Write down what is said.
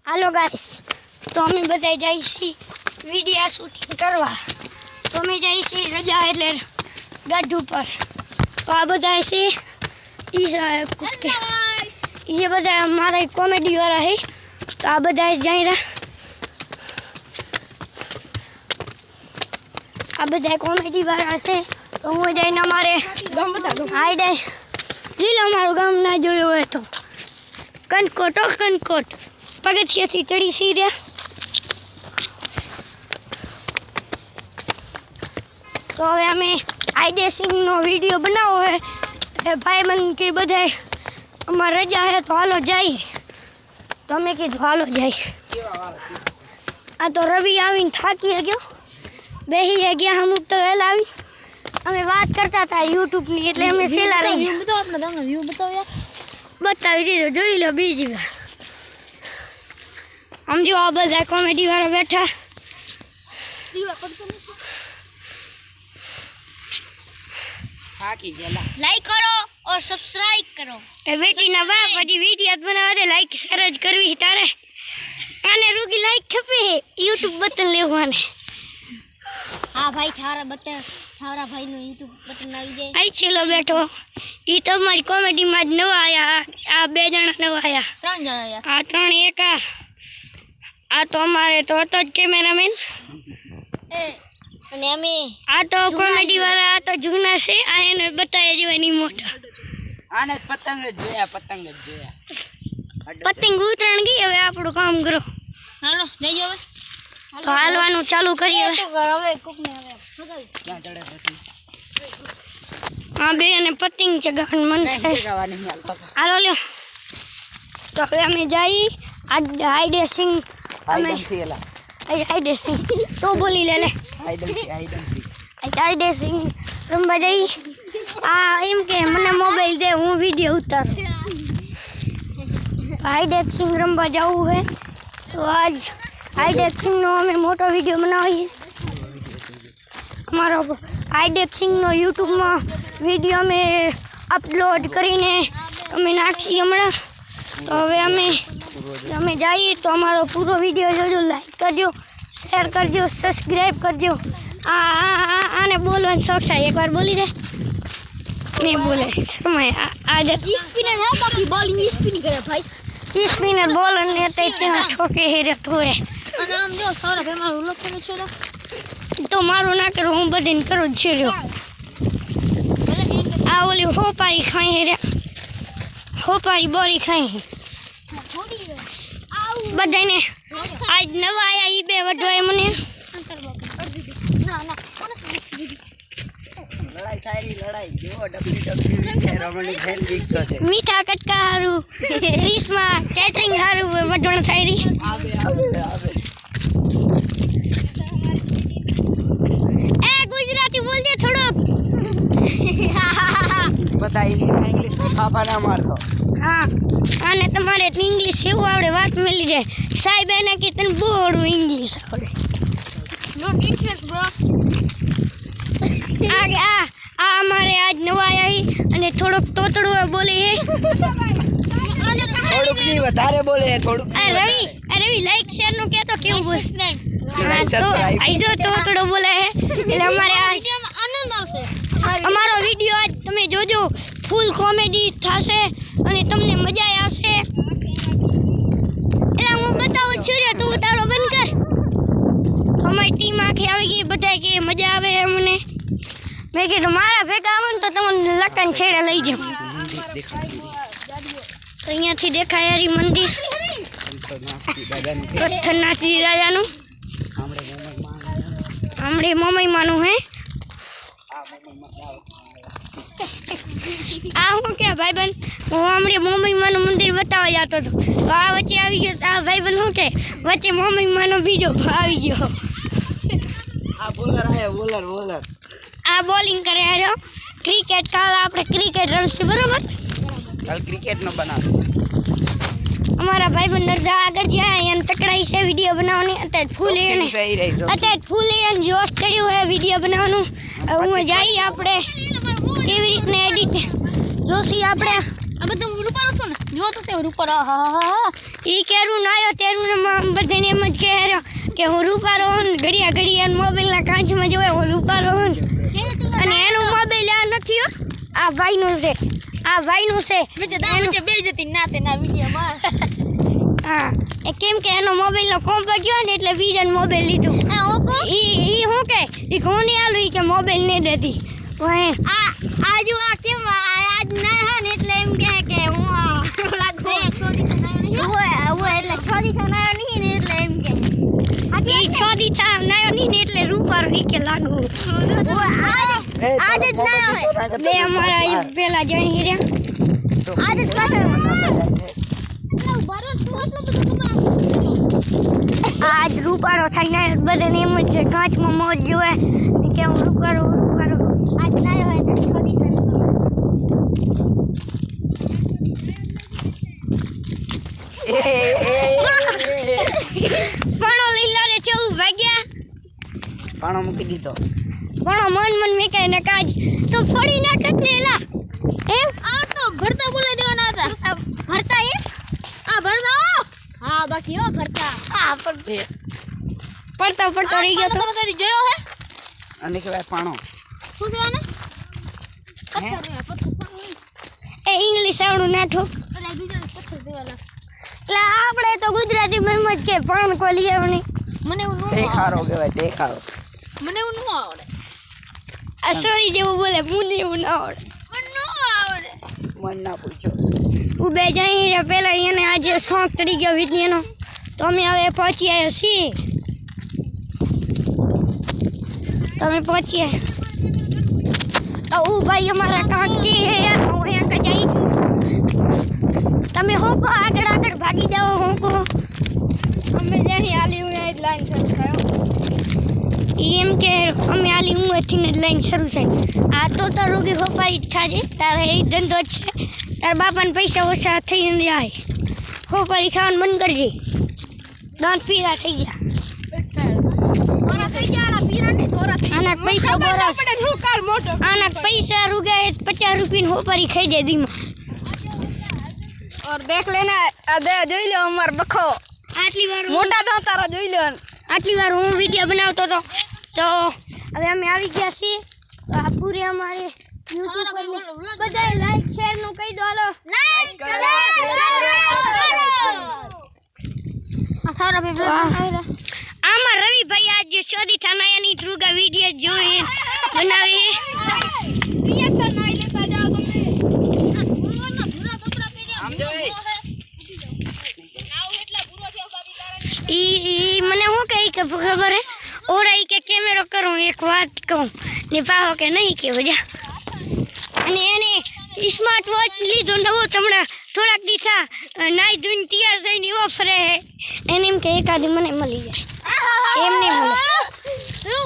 Hello guys, तो हमें बताई जाइए वीडियो शूटिंग करवा। तो हमें जाइए रजा एटले गड्ढू पर। तो आ बताए से ये बताए हमारा कॉमेडी वाला है। तो आ बताए जाए रहा आ बताए कॉमेडी वाला से। तो हूँ जाए अमारे गाम बता दो आई डे जी लो अमरो गाम ना जो है तो कनकोट पगथियाथी चढ़ी सीधे। तो हमें अमे आईडेसिंग नो वीडियो बनावो है भाई बन के बधाई अमर रजा है तो हालो जाइए। तो हमें कीधु हालो जाइए। आ तो रवि आवीने थाकी गयो बेही गया। हम तो वेला आवी अमे बात करता था यूट्यूब ની એટલે અમે સેલા રહી વ્યૂ બતાવો આપણે તમને વ્યૂ બતાવો યાર બતાવી દીધો જોઈ લો બીજી વાર। हम जो आ बजा कॉमेडी वाला बैठा लाइक करो और सब्सक्राइब करो। बेटी ना बाप बड़ी वीडियो बनावा दे लाइक शेयर करवी तारे आने रुकी लाइक खपे यूट्यूब बटन लेवाने। हां भाई थारा बटन थारा भाई नो यूट्यूब बटन આવી જાય। आई चलो बैठो ई तो हमारी कॉमेडी में नवा आया। आ बे जणा नवा आया त्रण जणा आया आ त्रण एक आ तो हमारे तो હતો જ કેમેરામેન અને અમે આ તો કોમેડી વાળા આ તો જૂના છે। આ એને બતાય જીવાની મોટા આને પતંગ જ જોયા પતંગ ઉતરણ ગઈ। હવે આપણું કામ કરો હાલો લઈ જાવ તો હાલવાનું ચાલુ કરીએ। તો હવે કોકને હવે ક્યાં ચડે પછી આ બે અને પતંગ ચગાવવાનું મન થાય હાલો લ્યો। તો હવે અમે જઈ આઈડેસિંગ आईडेसिंग तो बोली ले आईडेसिंग रमवा जाई। आ एम के मने मोबाइल दे हूँ वीडियो उतार आईडेसिंग रमवा जाऊ है। तो आज आईडेसिंग नो हमें मोटो वीडियो बनावी हमारा आईडेसिंग नो यूट्यूब में वीडियो में अपलोड करीने अमे नाखी हमणा। तो हवे अमे जाइए तो हमारा पूरा वीडियो जो लाइक करजो शेयर करजो सब्सक्राइब करजो। आने बोलवा शौक था एक बार बोली दे नहीं बोले समय आज स्पिनर है बाकी बॉलिंग स्पिन करे भाई स्पिनर बॉलर ने तो इतना ठोके है रे तो है અને આમ જો સારા ભાઈ મારું લખેલું છે તો મારું ના કરો હું બધીને કરું છે લ્યો। આ ઓલી હોપારી ખાઈ હે રે હોપારી બોરી ખાઈ હે બધાને આજ નવા આયા ઈ બે વઢવાય મને લડાઈ થાયરી લડાઈ જો WWE રમણી ફેન વીક છે મીઠા કટકા હારું 30 માં કેટરિંગ હારું વઢણ થાયરી આવે એ ગુજરાતી બોલ દે થોડો બતા इंग्लिश फाफा ना मार दो। हाँ आने तुम्हारे इंग्लिश से वो आवड़े बात मिली जाए साहिब है ना कि तन बोड़ू इंग्लिश आवड़े नॉट इंटरेस्ट ब्रो आगे आ हमारे आज नवा आया ही अने थोड़ो तोतड़ो बोले है थोड़ो नहीं बतारे बोले है थोड़ो रवि लाइक शेयर नो क्या तो क्यों बोल तो आई जो तोतड़ो बोला है એટલે हमारे वीडियो में आनंद આવશે। हमारो वीडियो आज તમે જોજો फूल कॉमेडी થાશે અને તમને મજા આવશે। એટલે હું બતાવું છું રે તું તારો બંધ કર। અમારી ટીમ આખી આવી ગઈ બધાય કે મજા આવે અમને મેં કીધું મારા ભેગા આવો ને તો તમને લટન છેડે લઈ જાઉં। તો અહીંયાથી દેખાય હરી મંદિર પથ્થરનાથજી રાજાનું આમળે મમ્મી માનું હે आ हूँ क्या भाई बन वो हमारे मोमी मानो मंदिर बतावा जातो तो आ वच्चे आवी गयो आ भाई बन हूँ के वच्चे मोमी मानो बीजो आवी गयो आ बोलर है बोलर आ बॉलिंग करे है जो क्रिकेट काल आपने क्रिकेट रमसी बराबर कल क्रिकेट न बना हमारा भाई बन नरदा आगे जाए यन तकड़ाई से वीडियो बनावनी अटे फूल यन जोश चढ़्यो है वीडियो बनावनु हूँ जाई आपणे केवी रीतने एडिट जोशी आपणे आ बधुं रूपारो छो ने जो तो ते रूपारो हा ई केरू ना आयो तेरू ने કે હું રૂપારો હું ઘડિયા મોબાઈલના કાંચમાં જોવે હું રૂપારો હું અને એનું મોબાઈલ આ નથી હો આ ભાઈનું છે બે જતી નાતે ના વિડીયોમાં હા એ કેમ કે એનો મોબાઈલનો કોમ્પો ગયો ને એટલે બીજાનો મોબાઈલ લીધું ઈ હું કે ઈ કોને આલું ઈ કે મોબાઈલ નહીં દેતી આજુ આ કેમ આજ ના હા ને એટલે એમ કે હું લાગતો એટલે છોડી થનારો નહીં ને એટલે એમ કે ઈ છોડી નાયો નહીં ને એટલે રૂપારો ઈ કે લાગુ આજ જ ના હોય બે અમારા ઈ પેલા જણી રહ્યા આજ જ પાછળ આજ રૂપારો થઈને બધાને એમ જ છે કાચમાં મોજ જોવે કે હું રૂપારો આજ ના હોય તો છોડી પણો લીલા રે 14 વાગ્યા પાણો મૂકી દીધો પણો મન મેકાય ને કાજ તો ફળી નાખત ને એલા એમ આ તો ભરતા બોલાઈ દેવાના હતા ભરતા એમ આ ભરતા હા બાકી હો ભરતા આ પડતો રહી ગયો તો કદી જોયો હે અને કહેવાય પાણો શું કહેવાને એ ઇંગ્લિશ આવડું નાઠું અરે બીજા પથ્થર દેવાના એટલે આપણે તો ગુજરાતી માં જ કે પણ કોઈ લઈ આવની મને એવું ન દેખારો કહેવાય દેખારો મને એવું ન આવડે આ સોરી જેવું બોલે મને એવું ના આવડે મને ન આવડે મન ના પૂછો હું બે જઈ પેલા એને આજે શોખ ચડી ગયો વિજ્ઞાનનો તો અમે હવે પહોંચી આવ્યા છીએ તમે પહોંચી આવ્યા તો ભાઈ અમારા કાંકી હે હું અહીંયા જઈ તમે હોકો આગળ ભાગી જાઓ હોકો અમે જેની આલી હું એ લાઈન શરૂ થયો એમ કે અમે આલી હું જ લાઈન શરૂ થાય આ તો રોગી હોપારી જ ખાજે તારે એ ધંધો જ છે તારા બાપાને પૈસા ઓછા થઈને જાય હોપારી ખાવાનું બંધ કરજે દાંત પીરા થઈ ગયા આના પૈસા બોરા આના પૈસા રૂગાય 50 રૂપિયા હોપારી ખાઈ જાય દીમાં और देख लेना अदे જોઈ લો અમાર બખો આટલી વાર મોટા તો તારા જોઈ લો આટલી વાર હું વિડિયો બનાવતો હતો તો હવે અમે આવી ગયા છીએ તો આ પૂરે અમારે YouTube પર બધાય લાઈક શેર નું કહી દો હાલો લાઈક કરો આ સારા ભાઈ આમાં રવિભાઈ આજ શોધી થાનાયાની ધ્રુગા વિડિયો જોઈ બનાવી ક્યાં કર નાઈ લેતા જાઓ તમે ઈ મને શું કહે કે ખબર હે ઓરાઈ કે કેમેરો કરું એક વાત કહું ને પાહો કે નહીં કે વજા અને એને સ્માર્ટ વોચ લીધો નવો હમણાં થોડાક દીથા નાઈ ધોઈને તૈયાર થઈને એવો ફરે એને એમ કે એકાદી મને મળી જાય એમને મળે